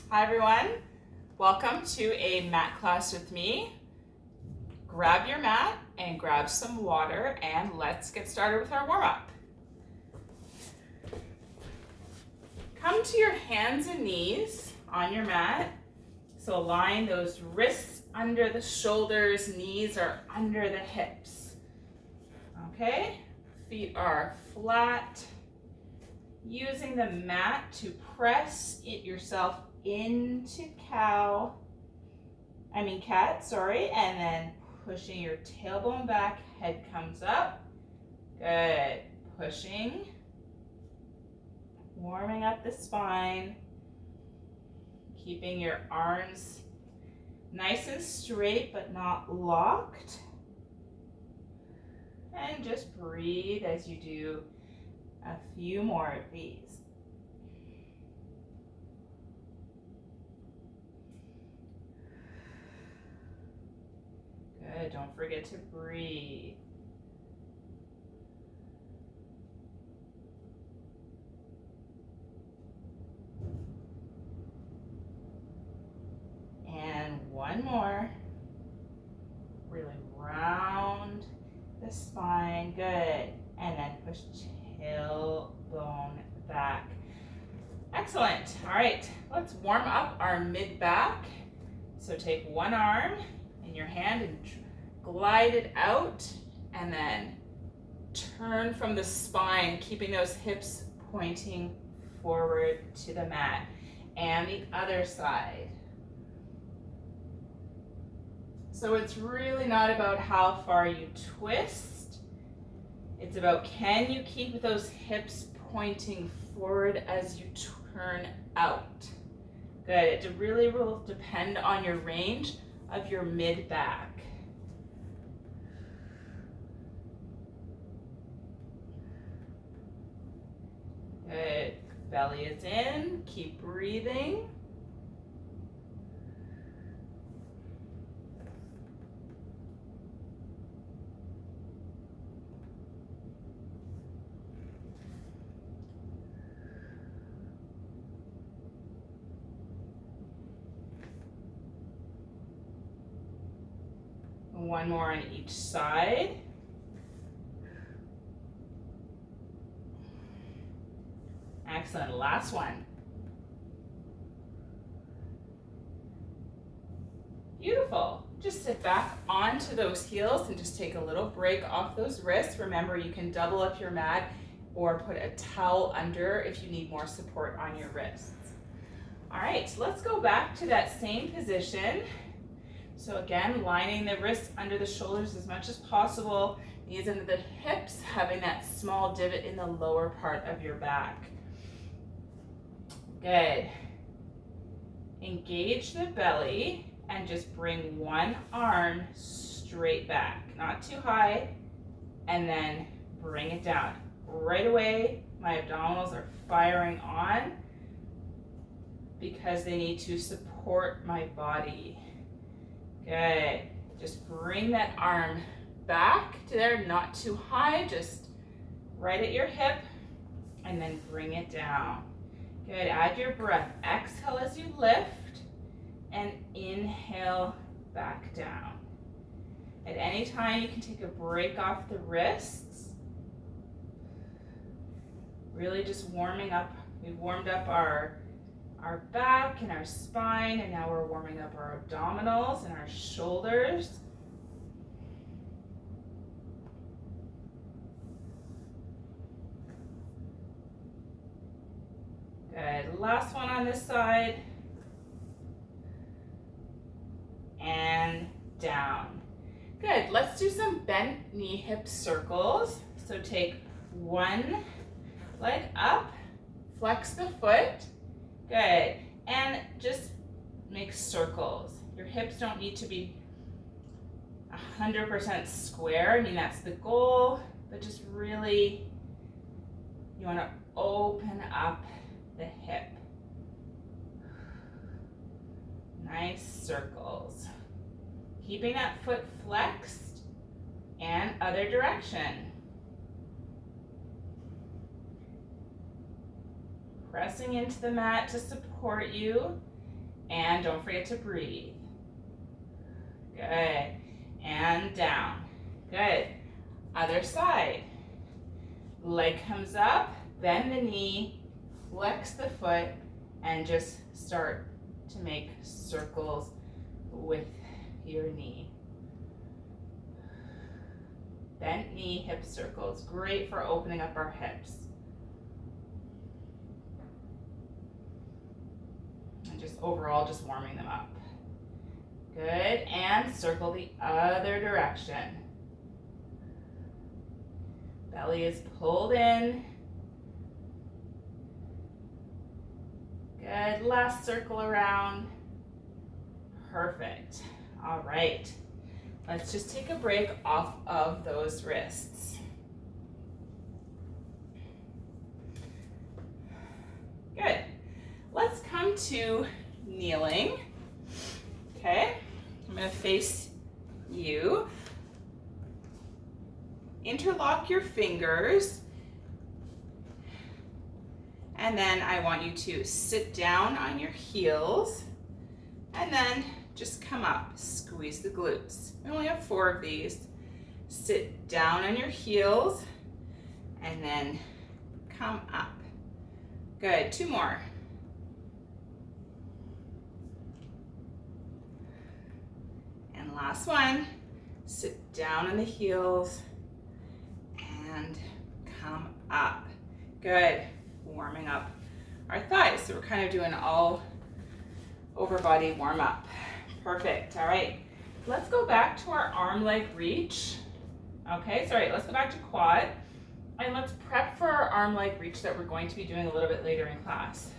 Hi everyone, welcome to a mat class with me. Grab your mat and grab some water and let's get started with our warm-up. Come to your hands and knees on your mat. So align those wrists under the shoulders, knees are under the hips. Okay, feet are flat. Using the mat to press yourself into cat, and then pushing your tailbone back, head comes up. Good, pushing, warming up the spine, keeping your arms nice and straight but not locked. And just breathe as you do a few more of these. Good, don't forget to breathe. And one more. Really round the spine, good. And then push tailbone back. Excellent. All right, let's warm up our mid-back. So take one arm in your hand and glide it out, and then turn from the spine, keeping those hips pointing forward to the mat. And the other side. So it's really not about how far you twist. It's about, can you keep those hips pointing forward as you turn out? Good. It really will depend on your range of your mid-back. Good. Belly is in. Keep breathing. One more on each side. Excellent. Last one. Beautiful. Just sit back onto those heels and just take a little break off those wrists. Remember, you can double up your mat or put a towel under if you need more support on your wrists. All right, let's go back to that same position. So again, lining the wrists under the shoulders as much as possible, knees into the hips, having that small divot in the lower part of your back. Good. Engage the belly and just bring one arm straight back, not too high, and then bring it down. Right away, my abdominals are firing on because they need to support my body. Good. Just bring that arm back to there, not too high, just right at your hip, and then bring it down. Good. Add your breath. Exhale as you lift, and inhale back down. At any time, you can take a break off the wrists. Really just warming up. We've warmed up our back and our spine, and now we're warming up our abdominals and our shoulders. Good. Last one on this side. And down. Good. Let's do some bent knee hip circles. So take one leg up, flex the foot. Good. And just make circles. Your hips don't need to be 100% square. I mean, that's the goal, but just really, you want to open up the hip. Nice circles. Keeping that foot flexed and other direction. Pressing into the mat to support you And don't forget to breathe. Good. And down. Good. Other side. Leg comes up, bend the knee, flex the foot, and just start to make circles with your knee. Bent knee, hip circles. Great for opening up our hips. And just overall, just warming them up. Good, and circle the other direction. Belly is pulled in. Good, last circle around. Perfect. All right, let's just take a break off of those wrists. Good, let's come to kneeling. Okay, I'm gonna face you. Interlock your fingers, and then I want you to sit down on your heels, and then just come up, squeeze the glutes. We only have 4 of these. Sit down on your heels, and then come up. Good, 2 more. And last one, sit down on the heels, and come up. Good, warming up our thighs. So we're kind of doing all over body warm up. Perfect, all right. Let's go back to our arm leg reach. Okay, sorry, let's go back to quad. And let's prep for our arm leg reach that we're going to be doing a little bit later in class.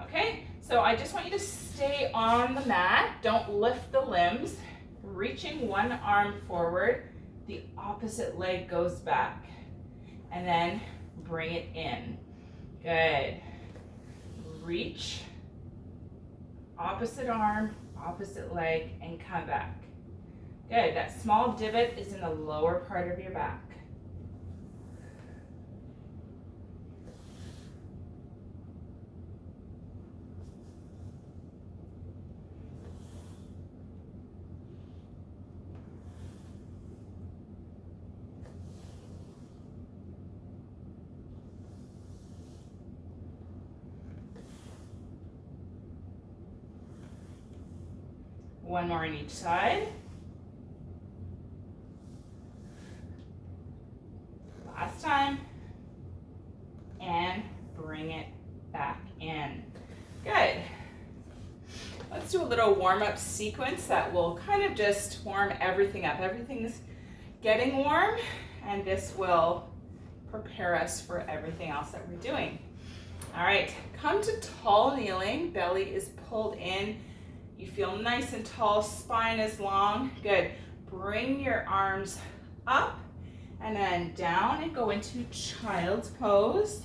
Okay, so I just want you to stay on the mat. Don't lift the limbs. Reaching one arm forward, the opposite leg goes back. And then bring it in. Good. Reach, opposite arm, opposite leg, and come back. Good. That small divot is in the lower part of your back. One more on each side. Last time. And bring it back in. Good. Let's do a little warm-up sequence that will kind of just warm everything up. Everything's getting warm, and this will prepare us for everything else that we're doing. All right, come to tall kneeling. Belly is pulled in. You feel nice and tall, spine is long. Good. Bring your arms up and then down and go into child's pose.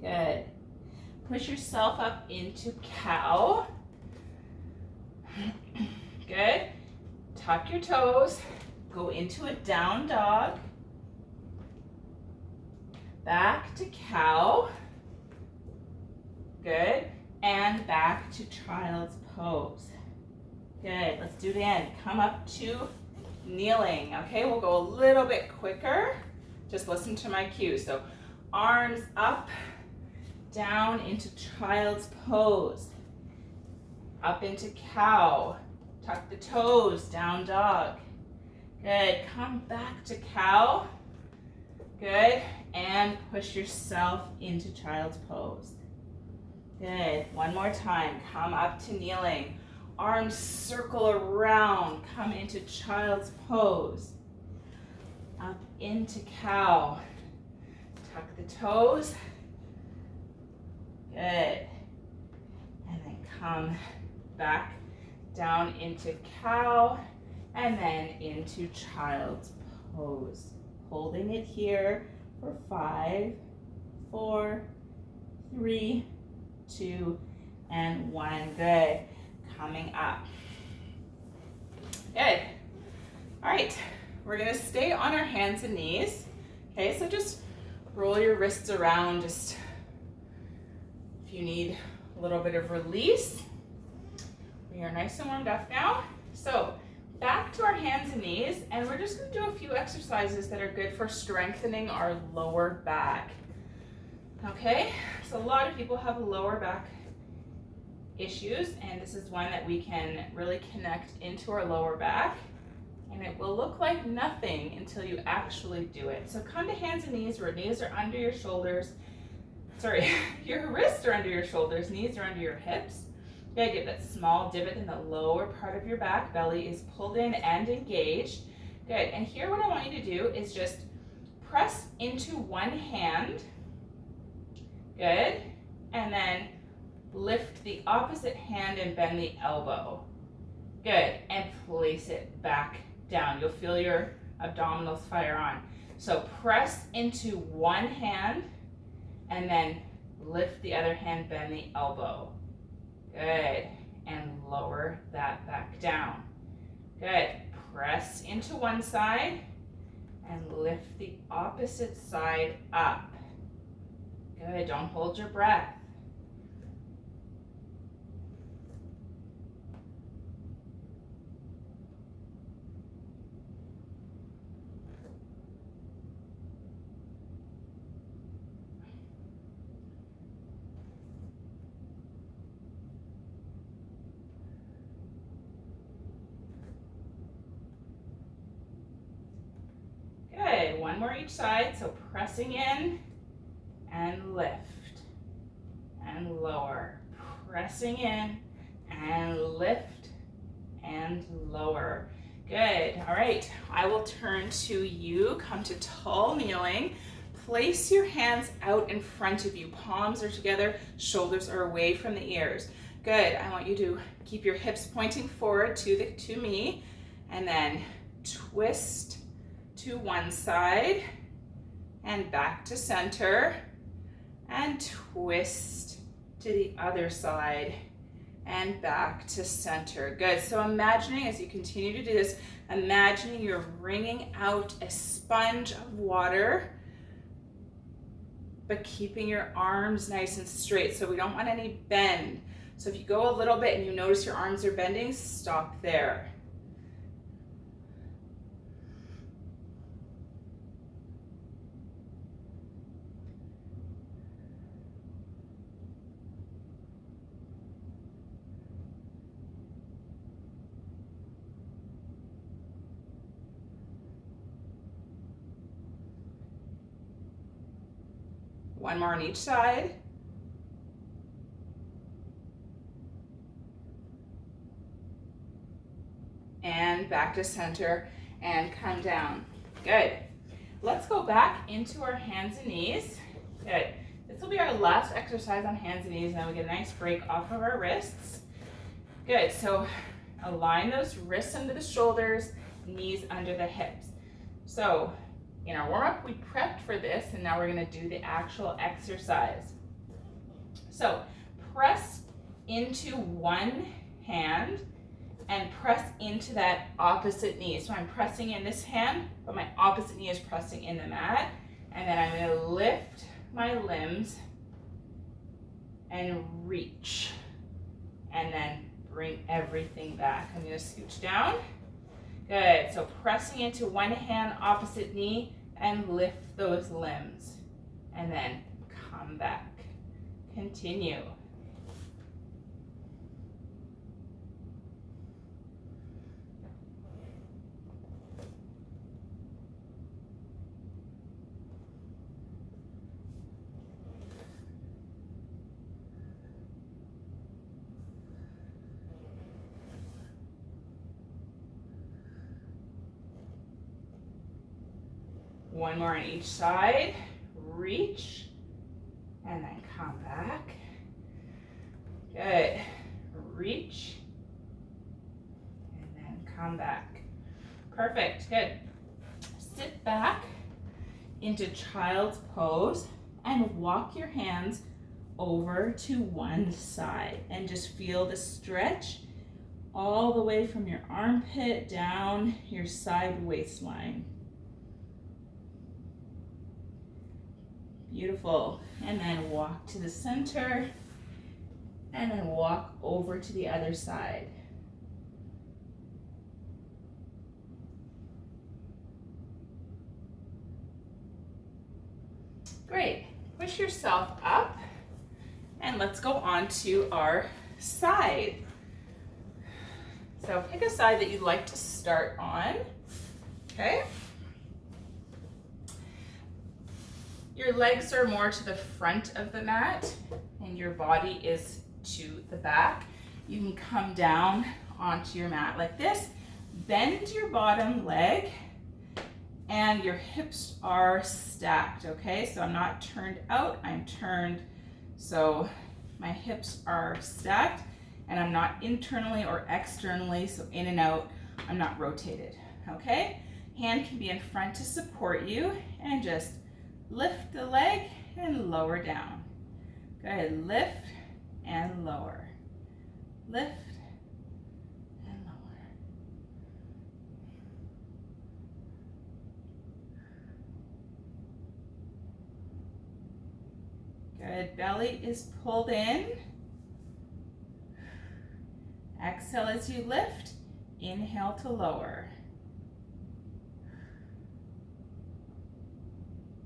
Good. Push yourself up into cow. Good. Tuck your toes. Go into a down dog. Back to cow. Good. And back to child's pose. Good, let's do it again. Come up to kneeling. Okay, we'll go a little bit quicker. Just listen to my cue. So arms up, down into child's pose. Up into cow. Tuck the toes, down dog. Good, come back to cow. Good, and push yourself into child's pose. Good, one more time. Come up to kneeling. Arms circle around. Come into child's pose. Up into cow. Tuck the toes. Good. And then come back down into cow and then into child's pose. Holding it here for 5, 4, 3, 2, and 1. Good. Coming up. Good. All right. We're going to stay on our hands and knees. Okay, so just roll your wrists around. Just if you need A little bit of release. We are nice and warmed up now. So back to our hands and knees, and we're just going to do a few exercises that are good for strengthening our lower back. Okay, so a lot of people have lower back issues, and this is one that we can really connect into our lower back, and it will look like nothing until you actually do it. So come to hands and knees, where knees are under your shoulders. Sorry, your wrists are under your shoulders, knees are under your hips. You gotta get that small divot in the lower part of your back. Belly is pulled in and engaged. Good, and here what I want you to do is just press into one hand. Good, and then lift the opposite hand and bend the elbow. Good, and place it back down. You'll feel your abdominals fire on. So press into one hand and then lift the other hand, bend the elbow. Good, and lower that back down. Good, press into one side and lift the opposite side up. Good, don't hold your breath. Good, one more each side, so pressing in and lift and lower, pressing in and lift and lower. Good, all right, I will turn to you, come to tall kneeling. Place your hands out in front of you, palms are together, shoulders are away from the ears. Good, I want you to keep your hips pointing forward to me, and then twist to one side and back to center, and twist to the other side and back to center. Good, so imagining as you continue to do this, imagining you're wringing out a sponge of water, but keeping your arms nice and straight, so we don't want any bend. So if you go a little bit and you notice your arms are bending, stop there. One more on each side. And back to center and come down. Good. Let's go back into our hands and knees. Good. This will be our last exercise on hands and knees, and then we get a nice break off of our wrists. Good, so align those wrists under the shoulders, knees under the hips. So in our warm-up, we prepped for this, and now we're gonna do the actual exercise. So press into one hand and press into that opposite knee. So I'm pressing in this hand, but my opposite knee is pressing in the mat. And then I'm gonna lift my limbs and reach. And then bring everything back. I'm gonna scooch down. Good, so pressing into one hand, opposite knee, and lift those limbs. And then come back. Continue. One more on each side. Reach, and then come back. Good. Reach, and then come back. Perfect, good. Sit back into child's pose and walk your hands over to one side and just feel the stretch all the way from your armpit down your side waistline. Beautiful. And then walk to the center And then walk over to the other side. Great. Push yourself up and let's go on to our side. So pick a side that you'd like to start on. Okay. Your legs are more to the front of the mat and your body is to the back. You can come down onto your mat like this. Bend your bottom leg and your hips are stacked, okay? So I'm not turned out, I'm turned. So my hips are stacked and I'm not internally or externally, so in and out, I'm not rotated, okay? Hand can be in front to support you and just lift the leg and lower down. Good, lift and lower. Lift and lower. Good, belly is pulled in. Exhale as you lift, inhale to lower.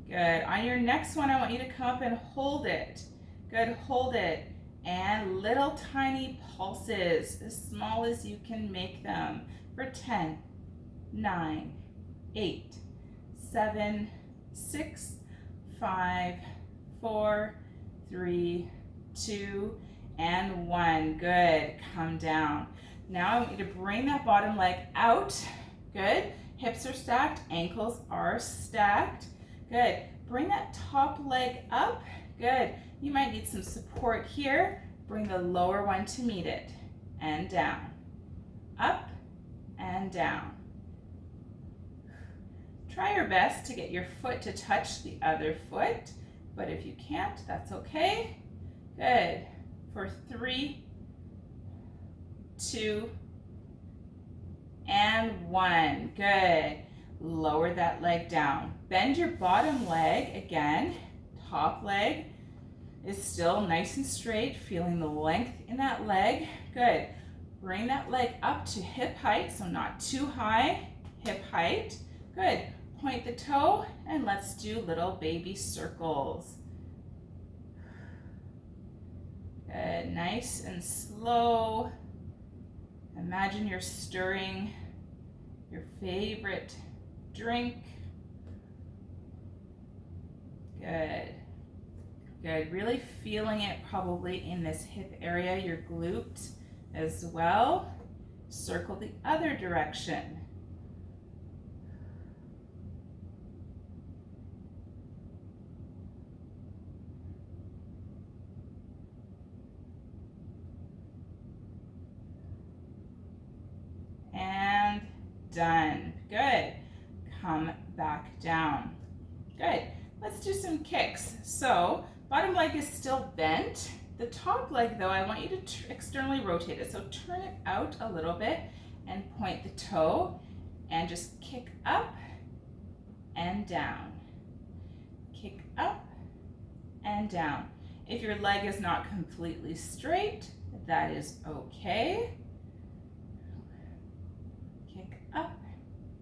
Good, on your next one, I want you to come up and hold it. Good, hold it. And little tiny pulses, as small as you can make them, for 10, 9, 8, 7, 6, 5, 4, 3, 2, and 1. Good, come down. Now I want you to bring that bottom leg out. Good, hips are stacked, ankles are stacked. Good, bring that top leg up. Good, you might need some support here. Bring the lower one to meet it, and down, up and down. Try your best to get your foot to touch the other foot, but if you can't, that's okay. Good, for 3, 2, and 1. Good, lower that leg down. Bend your bottom leg again, top leg is still nice and straight, feeling the length in that leg. Good. Bring that leg up to hip height, so not too high, hip height. Good. Point the toe, and let's do little baby circles. Good. Nice and slow. Imagine you're stirring your favorite drink. Good. Good, really feeling it probably in this hip area, your glute as well. Circle the other direction. And done. Good. Come back down. Good. Let's do some kicks. So, bottom leg is still bent. The top leg, though, I want you to externally rotate it. So turn it out a little bit and point the toe and just kick up and down. Kick up and down. If your leg is not completely straight, that is okay. Kick up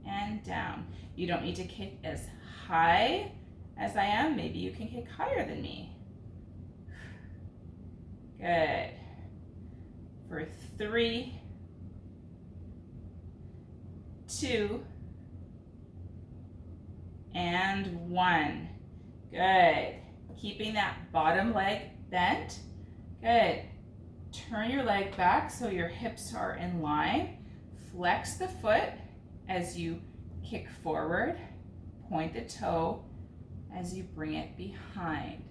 and down. You don't need to kick as high as I am. Maybe you can kick higher than me. Good. For 3, 2, and 1. Good. Keeping that bottom leg bent. Good. Turn your leg back so your hips are in line. Flex the foot as you kick forward. Point the toe as you bring it behind.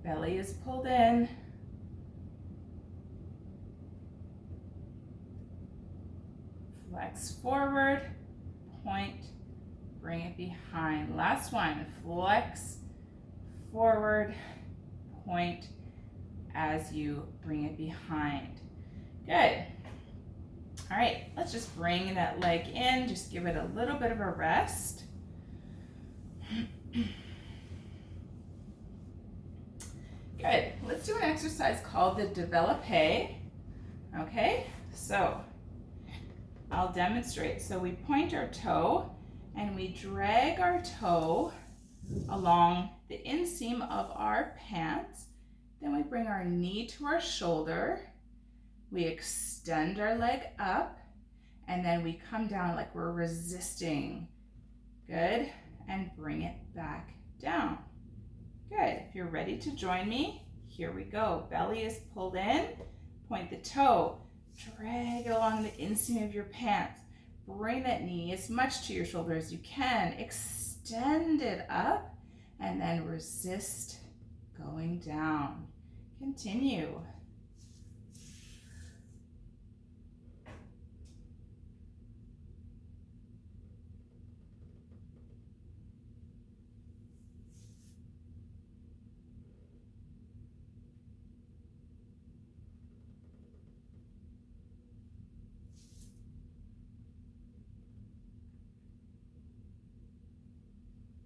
Belly is pulled in. Flex forward, point, bring it behind. Last one, flex forward, point as you bring it behind. Good. All right, let's just bring that leg in, just give it a little bit of a rest. exercise called the développé. Okay, so I'll demonstrate. So we point our toe and we drag our toe along the inseam of our pants. Then we bring our knee to our shoulder. We extend our leg up and then we come down like we're resisting. Good. And bring it back down. Good. If you're ready to join me, here we go. Belly is pulled in. Point the toe. Drag it along the inseam of your pants. Bring that knee as much to your shoulder as you can. Extend it up and then resist going down. Continue.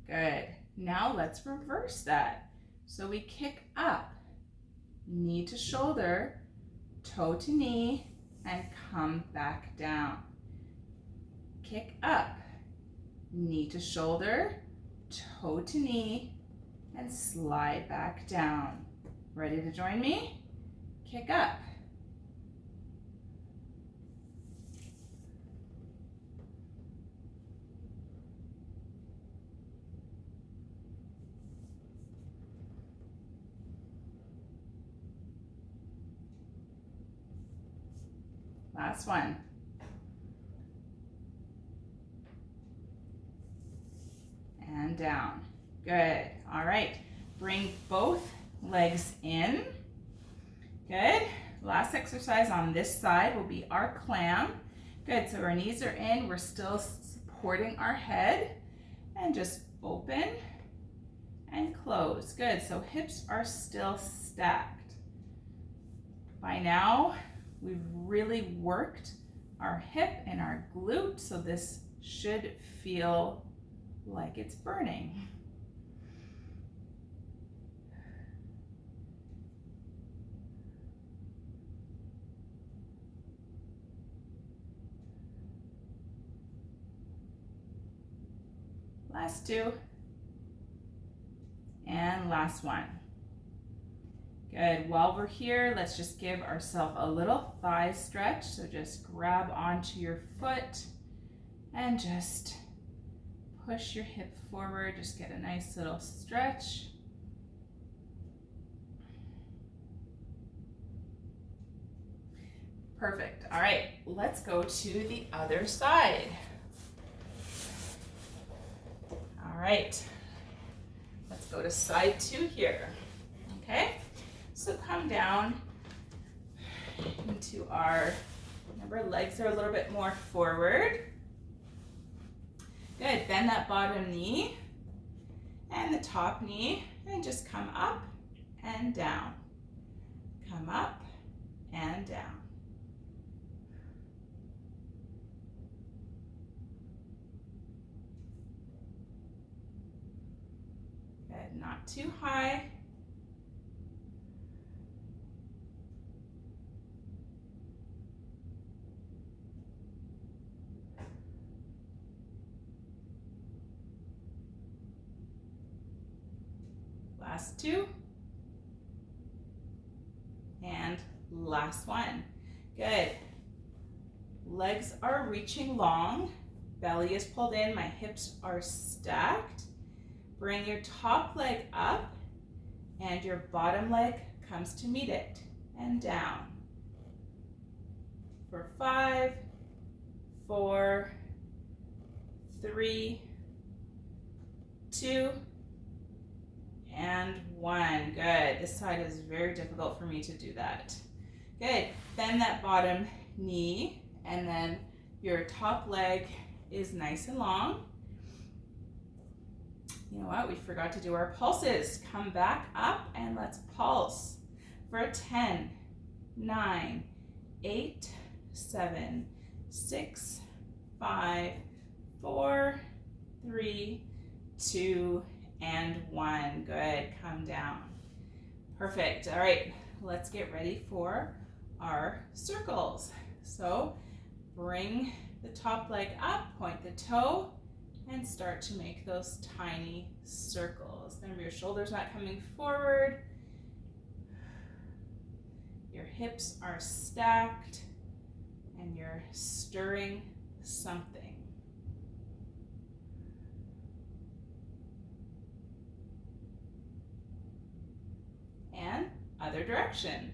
Good. Now let's reverse that. So we kick up, knee to shoulder, toe to knee, and come back down. Kick up, knee to shoulder, toe to knee, and slide back down. Ready to join me? Kick up. Last one. And down. Good. All right. Bring both legs in. Good. Last exercise on this side will be our clam. Good. So our knees are in. We're still supporting our head. And just open and close. Good. So hips are still stacked. By now, we've really worked our hip and our glute, so this should feel like it's burning. Last two. And last one. Good. While we're here, let's just give ourselves a little thigh stretch. So just grab onto your foot and just push your hip forward. Just get a nice little stretch. Perfect. All right, let's go to the other side. All right, let's go to side two here. Okay. So come down into our, remember, legs are a little bit more forward. Good, bend that bottom knee and the top knee and just come up and down. Come up and down. Good, not too high. Last two. And last one. Good. Legs are reaching long. Belly is pulled in. My hips are stacked. Bring your top leg up and your bottom leg comes to meet it and down. For 5, 4, 3, 2, and 1. Good. This side is very difficult for me to do that. Good. Bend that bottom knee and then your top leg is nice and long. You know what? We forgot to do our pulses. Come back up and let's pulse for 10, 9, 8, 7, 6, 5, 4, 3, 2, and 1. Good. Come down. Perfect. All right. let's get ready for our circles. So bring the top leg up, point the toe, and start to make those tiny circles. Remember, your shoulders not coming forward. Your hips are stacked, and you're stirring something. And other direction.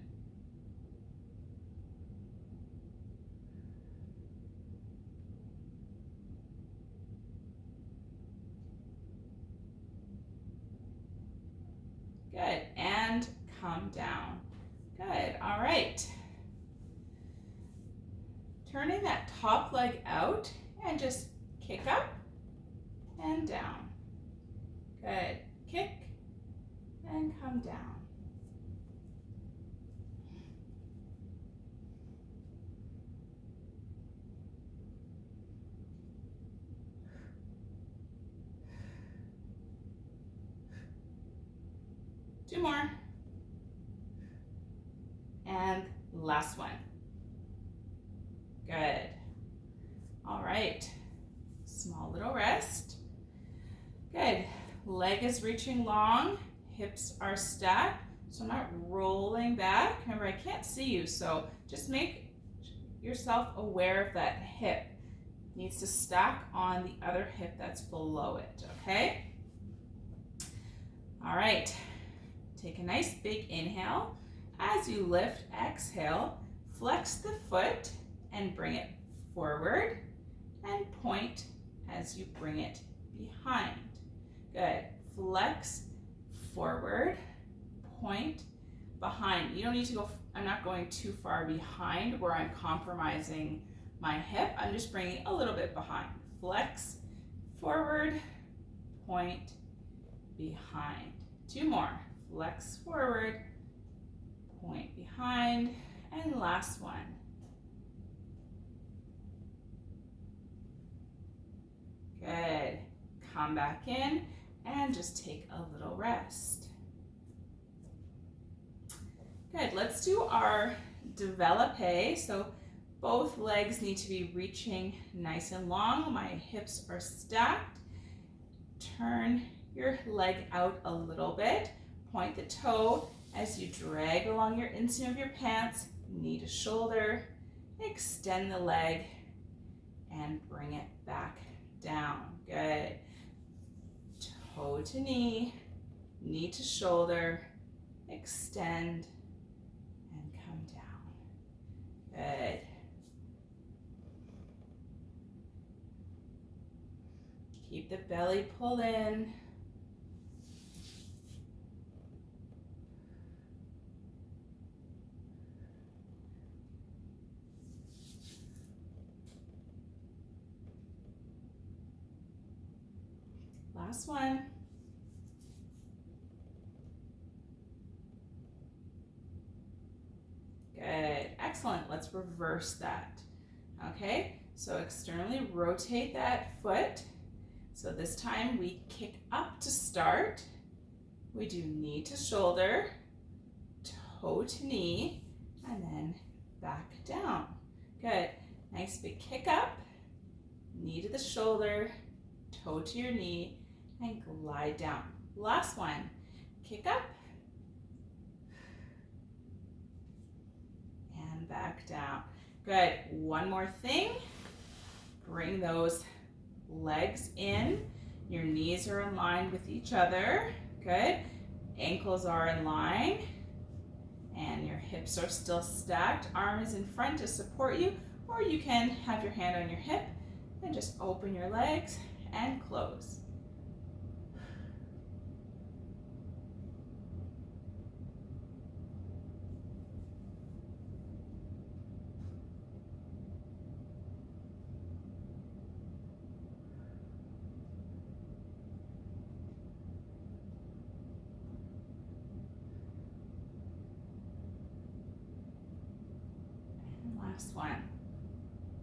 Good, and come down. Good, all right. Turning that top leg out and just kick up and down. Good, kick and come down. Two more. And last one. Good. All right. Small little rest. Good. Leg is reaching long. Hips are stacked. So I'm not rolling back. Remember, I can't see you, so just make yourself aware of that hip. It needs to stack on the other hip that's below it, okay? All right. Take a nice big inhale. As you lift, exhale, flex the foot and bring it forward and point as you bring it behind. Good. Flex forward, point behind. You don't need to go, I'm not going too far behind where I'm compromising my hip. I'm just bringing a little bit behind. Flex forward, point behind. Two more. Flex forward, point behind, and last one. Good. Come back in and just take a little rest. Good. Let's do our développé. So both legs need to be reaching nice and long. My hips are stacked. Turn your leg out a little bit. Point the toe as you drag along your inseam of your pants, knee to shoulder, extend the leg and bring it back down. Good. Toe to knee, knee to shoulder, extend and come down. Good. Keep the belly pulled in. Last one. Good, excellent. Let's reverse that. Okay, so externally rotate that foot. So this time we kick up to start. We do knee to shoulder, toe to knee, and then back down. Good, nice big kick up, knee to the shoulder, toe to your knee, and glide down. Last one, kick up, and back down. Good, one more thing. Bring those legs in. Your knees are in line with each other. Good, ankles are in line, and your hips are still stacked. Arm is in front to support you, or you can have your hand on your hip and just open your legs and close. And last one.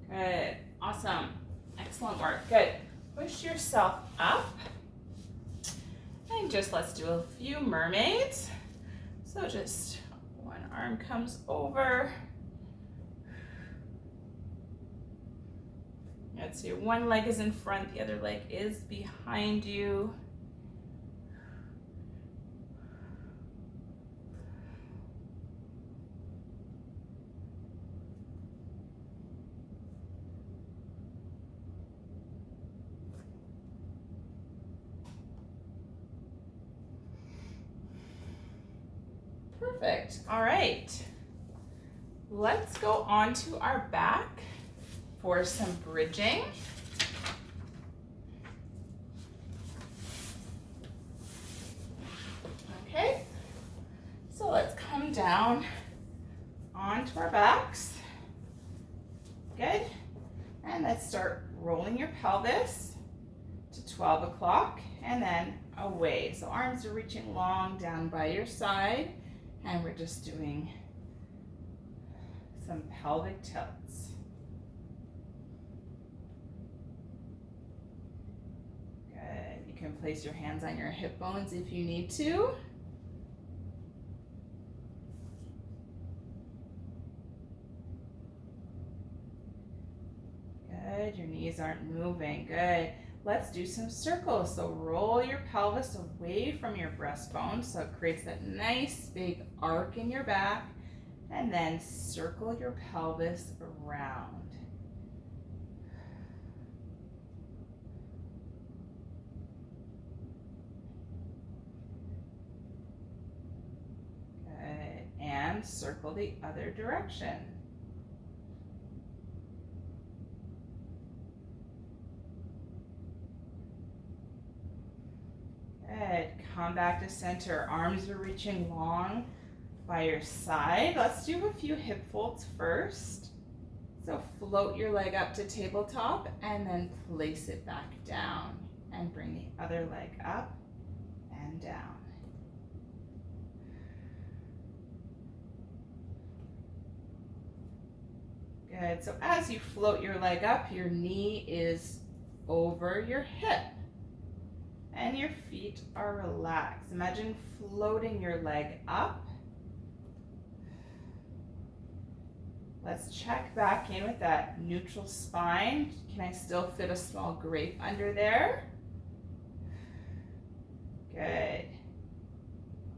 Good, awesome, excellent work, good. Push yourself up. And just let's do a few mermaids. So just one arm comes over. Good, so your one leg is in front, the other leg is behind you. Perfect. All right. Let's go on to our back for some bridging. Okay. So let's come down onto our backs. Good. And let's start rolling your pelvis to 12 o'clock and then away. So arms are reaching long down by your side, and we're just doing some pelvic tilts. Good. You can place your hands on your hip bones if you need to. Good. Your knees aren't moving. Good. Let's do some circles. So roll your pelvis away from your breastbone so it creates that nice big arc in your back, and then circle your pelvis around. Good. And circle the other direction. Good. Come back to center. Arms are reaching long by your side. Let's do a few hip folds first. So float your leg up to tabletop and then place it back down, and bring the other leg up and down. Good. So as you float your leg up, your knee is over your hip and your feet are relaxed. Imagine floating your leg up. Let's check back in with that neutral spine. Can I still fit a small grape under there? Good.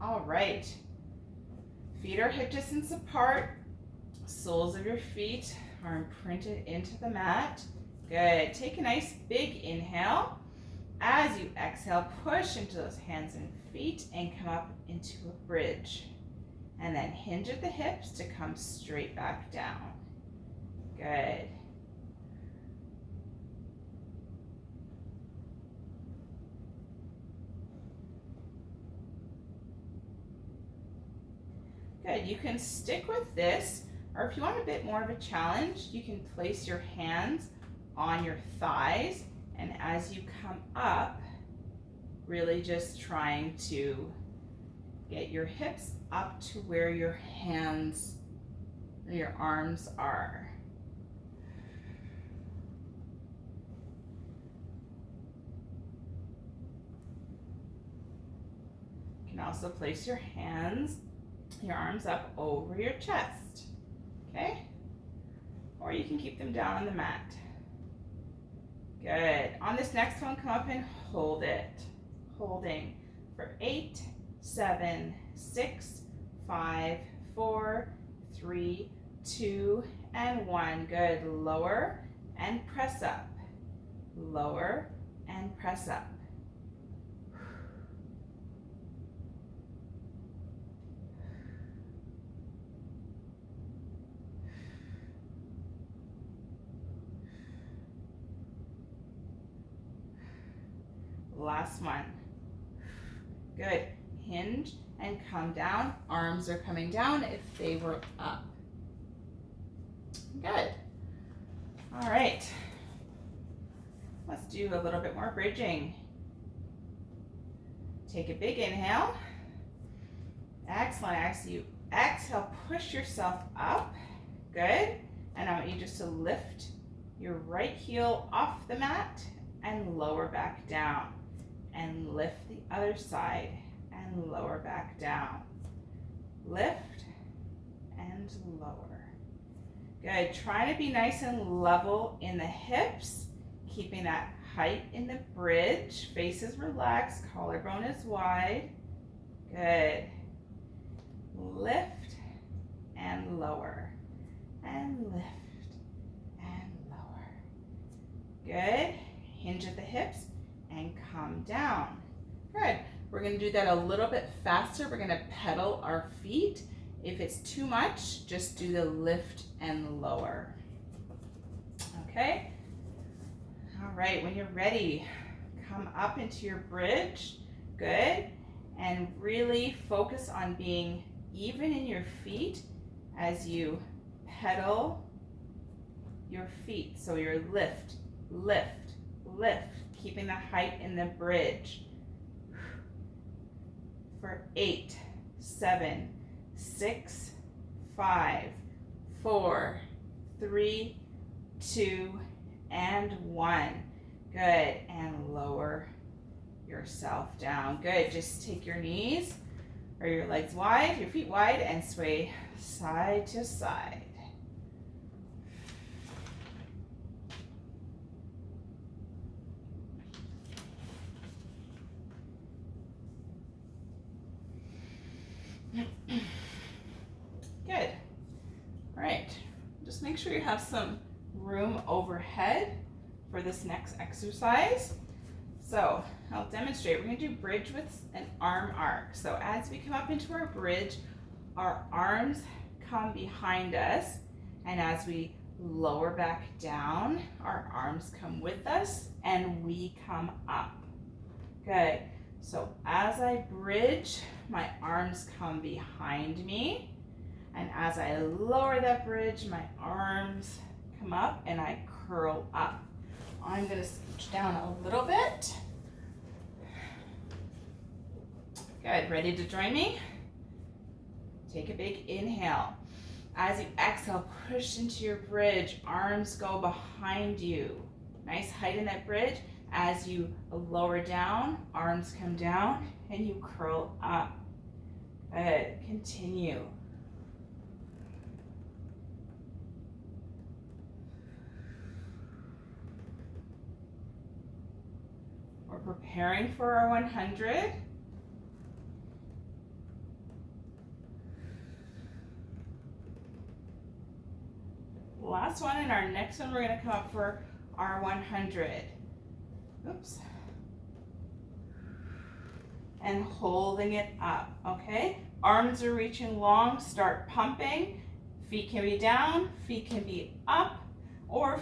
All right. Feet are hip distance apart. Soles of your feet are imprinted into the mat. Good. Take a nice big inhale. As you exhale, push into those hands and feet and come up into a bridge. And then hinge at the hips to come straight back down. Good. Good. You can stick with this, or if you want a bit more of a challenge, you can place your hands on your thighs, and as you come up, really just trying to get your hips up to where your hands, your arms are. You can also place your hands, your arms up over your chest, okay? Or you can keep them down on the mat. Good. On this next one, come up and hold it. Holding for 8, 7, 6, 5, 4, 3, 2, and 1. Good. Lower and press up. Lower and press up. Last one. Good. Hinge and come down. Arms are coming down if they were up. Good. All right. Let's do a little bit more bridging. Take a big inhale. Excellent. As you exhale, push yourself up. Good. And I want you just to lift your right heel off the mat and lower back down. And lift the other side and lower back down. Lift and lower. Good. Try to be nice and level in the hips, keeping that height in the bridge. Face is relaxed, collarbone is wide. Good. Lift and lower, and lift and lower. Good. Hinge at the hips and come down. Good. We're going to do that a little bit faster. We're going to pedal our feet. If it's too much, just do the lift and lower. Okay? All right, when you're ready, come up into your bridge. Good. And really focus on being even in your feet as you pedal your feet. So you're lift, lift, lift, keeping the height in the bridge. For 8, 7, 6, 5, 4, 3, 2, and 1. Good. And lower yourself down. Good. Just take your knees or your legs wide, your feet wide, and sway side to side. Good. All right. Just make sure you have some room overhead for this next exercise. So I'll demonstrate. We're going to do bridge with an arm arc. So as we come up into our bridge, our arms come behind us. And as we lower back down, our arms come with us and we come up. Good. So as I bridge, my arms come behind me. And as I lower that bridge, my arms come up and I curl up. I'm going to scooch down a little bit. Good. Ready to join me? Take a big inhale. As you exhale, push into your bridge. Arms go behind you. Nice height in that bridge. As you lower down, arms come down and you curl up. Good. Continue. We're preparing for our 100. Last one, and our next one, we're going to come up for our 100. Oops. And holding it up, okay? Arms are reaching long, start pumping. Feet can be down, feet can be up, or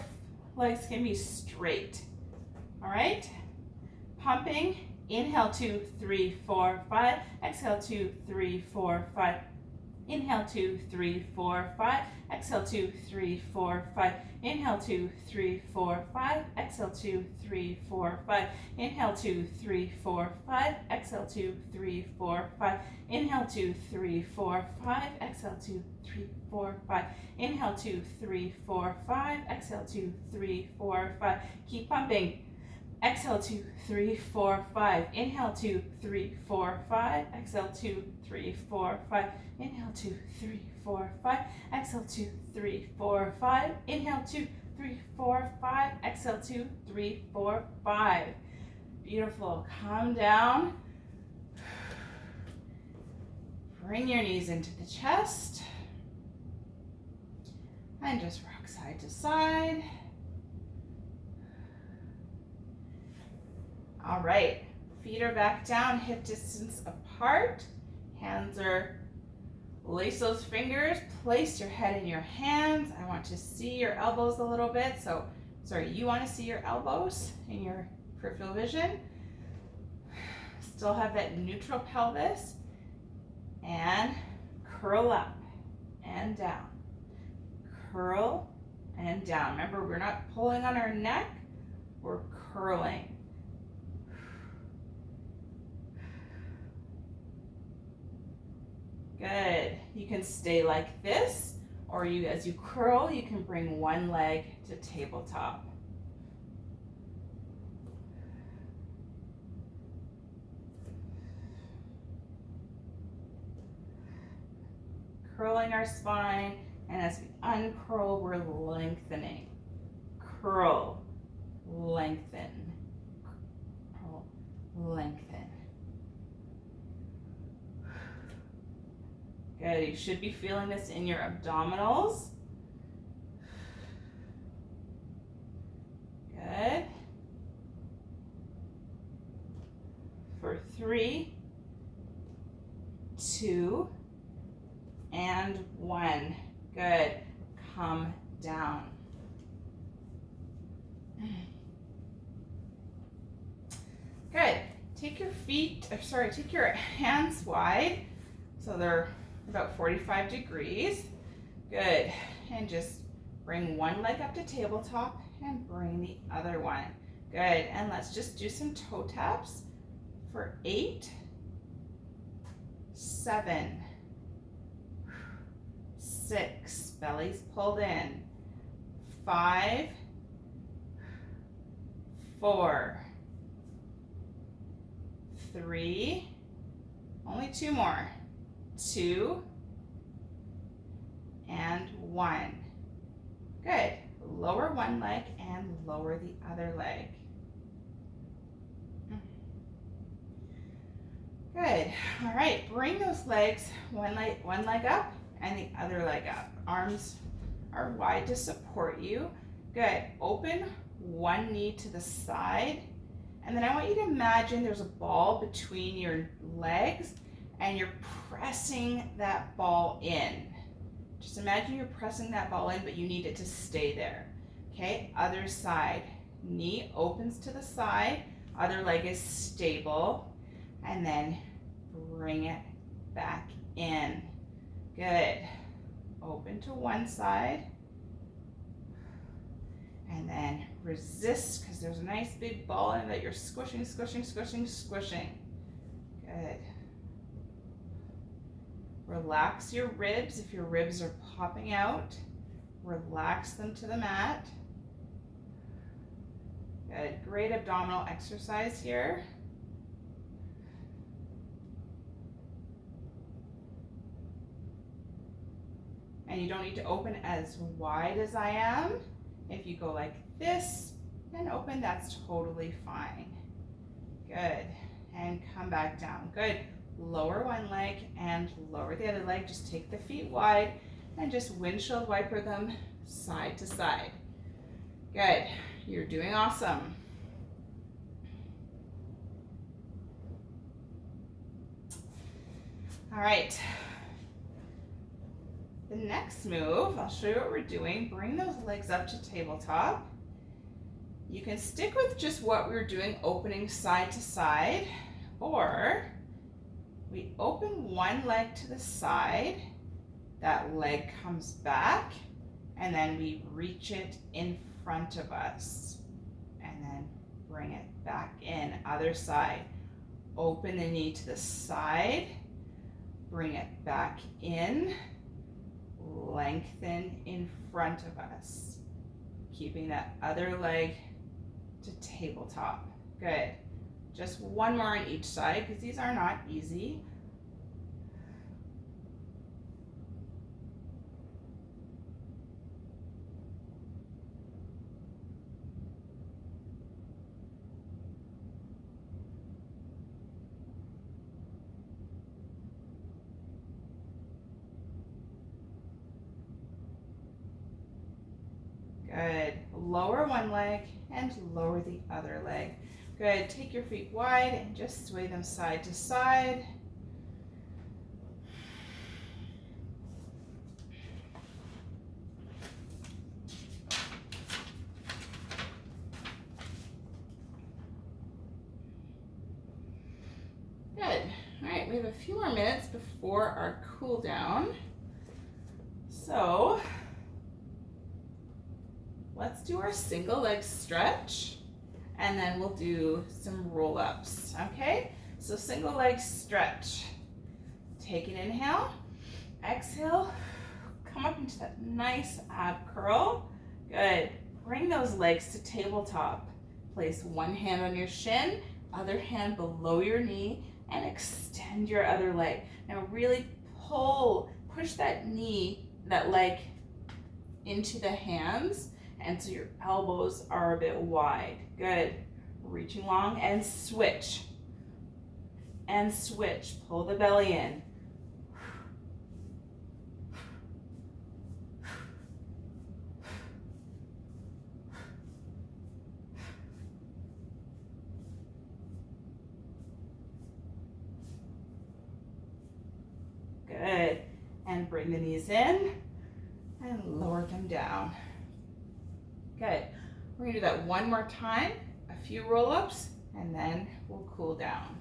legs can be straight. All right? Pumping, inhale 2, 3, 4, 5, exhale 2, 3, 4, 5, inhale 2, 3, 4, 5, exhale 2, 3, 4, 5, inhale 2, 3, 4, 5, exhale 2, 3, 4, 5, inhale 2, 3, 4, 5, exhale 2, 3, 4, 5, inhale 2, 3, 4, 5, exhale 2, 3, 4, 5, inhale 2, 3, 4, 5, exhale 2, 3, 4, 5, keep pumping. Exhale 2, 3, 4, 5. Inhale 2, 3, 4, 5. Exhale 2, 3, 4, 5. Inhale 2, 3, 4, 5. Exhale 2, 3, 4, 5. Inhale 2, 3, 4, 5. Exhale 2, 3, 4, 5. Beautiful. Calm down. Bring your knees into the chest. And just rock side to side. All right, feet are back down, hip distance apart. Hands are, lace those fingers, place your head in your hands. I want to see your elbows a little bit. So, sorry, you want to see your elbows in your peripheral vision. Still have that neutral pelvis. And curl up and down. Curl and down. Remember, we're not pulling on our neck, we're curling. Good. You can stay like this, or as you curl, you can bring one leg to tabletop. curling our spine, and as we uncurl, we're lengthening. Curl, lengthen, curl, lengthen. Good, you should be feeling this in your abdominals. Good. For 3, 2, and 1. Good. Come down. Good. Take your take your hands wide so they're about 45 degrees. Good. And just bring one leg up to tabletop and bring the other one. Good. And let's just do some toe taps for 8, 7, 6, belly's pulled in, 5, 4, 3, only 2 more, 2, and 1. Good. Lower one leg and lower the other leg. Good. All right, bring those legs, one leg up and the other leg up. Arms are wide to support you. Good. Open one knee to the side. And then I want you to imagine there's a ball between your legs and you're pressing that ball in. Just imagine you're pressing that ball in, but you need it to stay there. Okay, other side. Knee opens to the side, other leg is stable, and then bring it back in. Good. Open to one side, and then resist because there's a nice big ball in that you're squishing, squishing, squishing, squishing. Good. Relax your ribs. If your ribs are popping out, relax them to the mat. Good. Great abdominal exercise here. And you don't need to open as wide as I am. If you go like this and open, that's totally fine. Good. And come back down. Good. Lower one leg and lower the other leg. Just take the feet wide and just windshield wiper them side to side. Good. You're doing awesome. All right. The next move, I'll show you what we're doing. Bring those legs up to tabletop. You can stick with just what we were doing, opening side to side, or we open one leg to the side, that leg comes back, and then we reach it in front of us, and then bring it back in. Other side, open the knee to the side, bring it back in, lengthen in front of us, keeping that other leg to tabletop. Good. Just one more on each side because these are not easy. Good. Lower one leg and lower the other leg. Good. Take your feet wide and just sway them side to side. Good. All right, we have a few more minutes before our cool down. So let's do our single leg stretch, and then we'll do some roll-ups, okay? So single leg stretch. Take an inhale, exhale, come up into that nice ab curl. Good. Bring those legs to tabletop. Place one hand on your shin, other hand below your knee, and extend your other leg. Now really pull push that knee, that leg into the hands, and so your elbows are a bit wide. Good. Reaching long and switch. And switch. Pull the belly in. Good. And bring the knees in and lower them down. Good. We're gonna do that one more time, a few roll-ups, and then we'll cool down.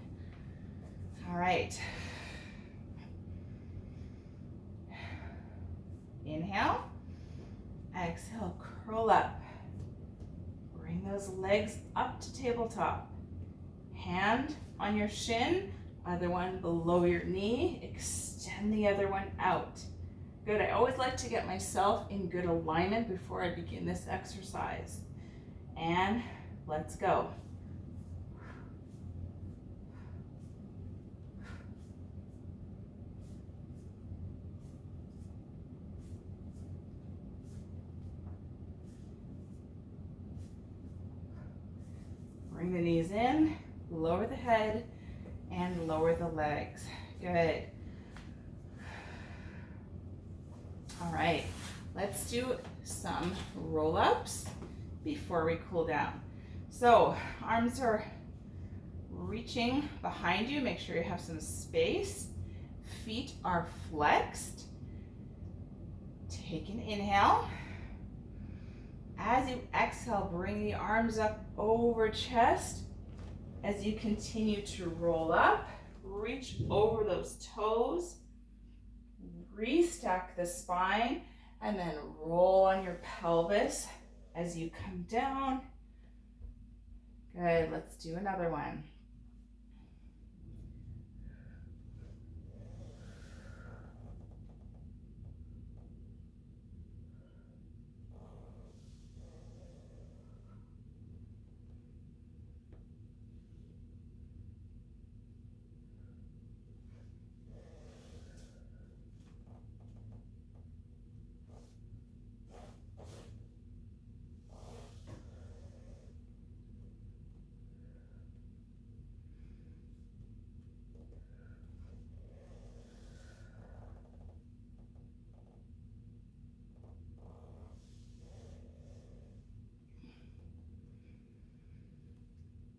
All right. Inhale. Exhale, curl up. Bring those legs up to tabletop. Hand on your shin, other one below your knee. Extend the other one out. Good. I always like to get myself in good alignment before I begin this exercise. And let's go. Bring the knees in, lower the head, and lower the legs. Good. All right, let's do some roll-ups before we cool down. So arms are reaching behind you. Make sure you have some space. Feet are flexed. Take an inhale. As you exhale, bring the arms up over chest. As you continue to roll up, reach over those toes. Restack the spine, and then roll on your pelvis as you come down. Good, let's do another one.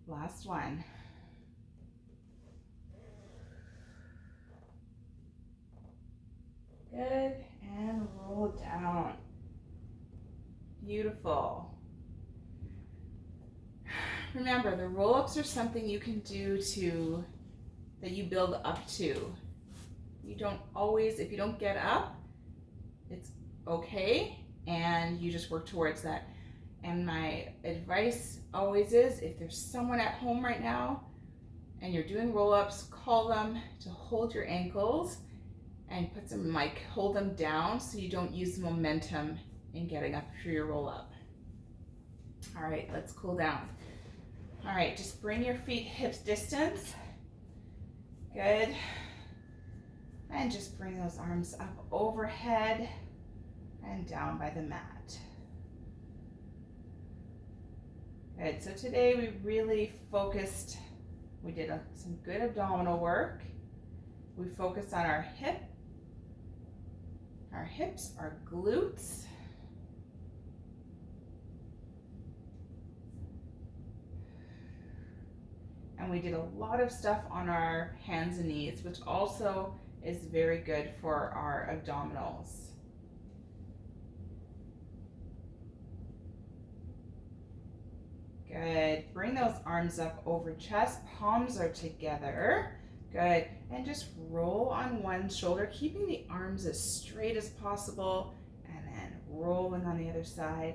Last one. Good, and roll down. Beautiful. Remember, the roll-ups are something you can do that you build up to. You don't always, if you don't get up, it's okay, and you just work towards that. And my advice always is, if there's someone at home right now and you're doing roll-ups, call them to hold your ankles and put some, hold them down so you don't use momentum in getting up for your roll-up. All right, let's cool down. All right, just bring your feet hips distance. Good. And just bring those arms up overhead and down by the mat. Good, so today we really focused, we did some good abdominal work. We focused on our hips, our glutes. And we did a lot of stuff on our hands and knees, which also is very good for our abdominals. Good. Bring those arms up over chest. Palms are together. Good. And just roll on one shoulder, keeping the arms as straight as possible, and then rolling on the other side.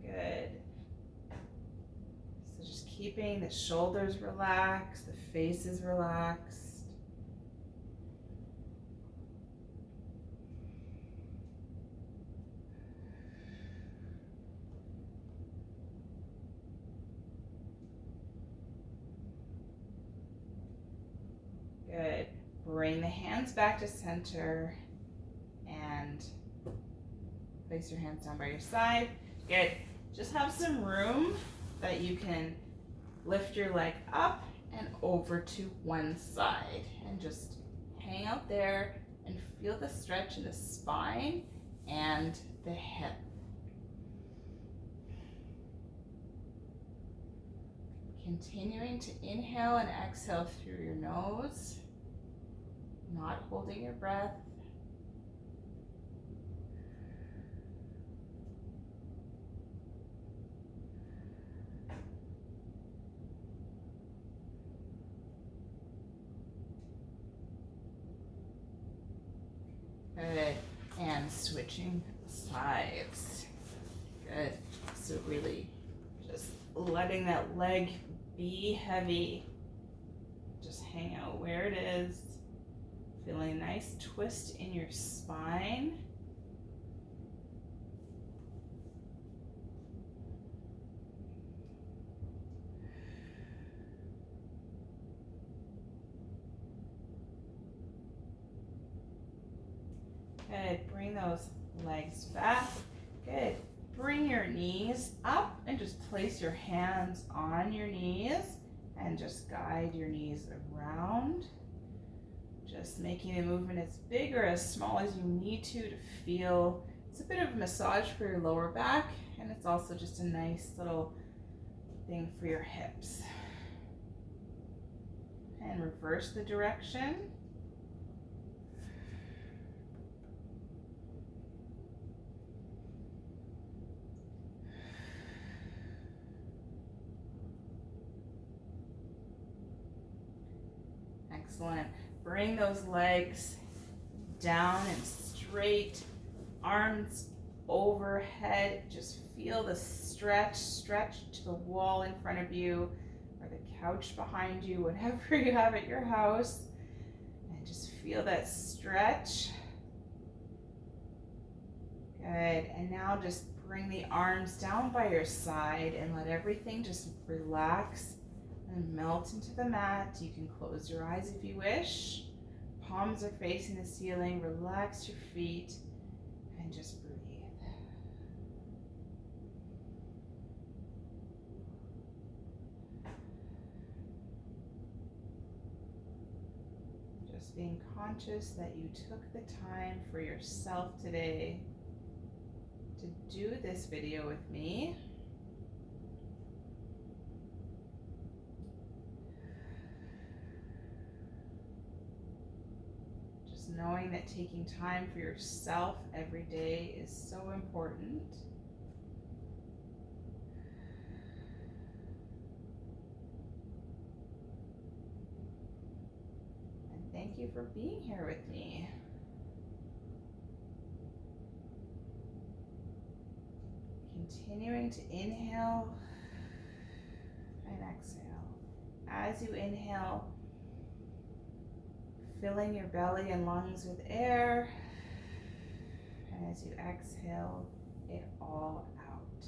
Good. So just keeping the shoulders relaxed, the face is relaxed. Good. Bring the hands back to center and place your hands down by your side. Good. Just have some room that you can lift your leg up and over to one side and just hang out there and feel the stretch in the spine and the hip. Continuing to inhale and exhale through your nose, not holding your breath. Good. And switching sides. Good. So really just letting that leg be heavy. Just hang out where it is. Feeling a nice twist in your spine. Good. Bring those legs back. Good. Bring your knees up and just place your hands on your knees and just guide your knees around. Just making the movement as big or as small as you need to feel. It's a bit of a massage for your lower back, and it's also just a nice little thing for your hips. And reverse the direction. Excellent. Bring those legs down and straight, arms overhead. Just feel the stretch to the wall in front of you or the couch behind you, whatever you have at your house. And just feel that stretch. Good. And now just bring the arms down by your side and let everything just relax and melt into the mat. You can close your eyes if you wish. Palms are facing the ceiling. Relax your feet and just breathe. Just being conscious that you took the time for yourself today to do this video with me. Knowing that taking time for yourself every day is so important. And thank you for being here with me. Continuing to inhale and exhale. As you inhale, filling your belly and lungs with air, and as you exhale it all out.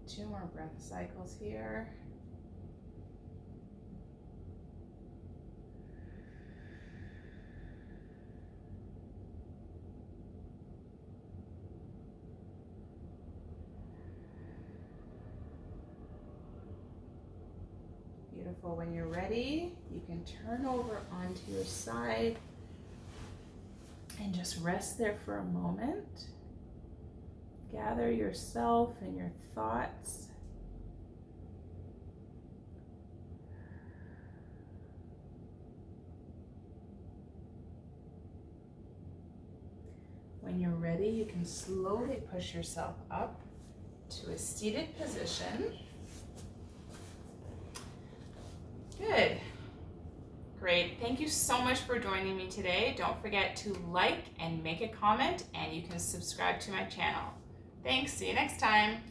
Two more breath cycles here. Beautiful. When you're ready, you can turn over onto your side and just rest there for a moment. Gather yourself and your thoughts. When you're ready, you can slowly push yourself up to a seated position. Good. Great. Thank you so much for joining me today. Don't forget to like and make a comment, and you can subscribe to my channel. Thanks. See you next time.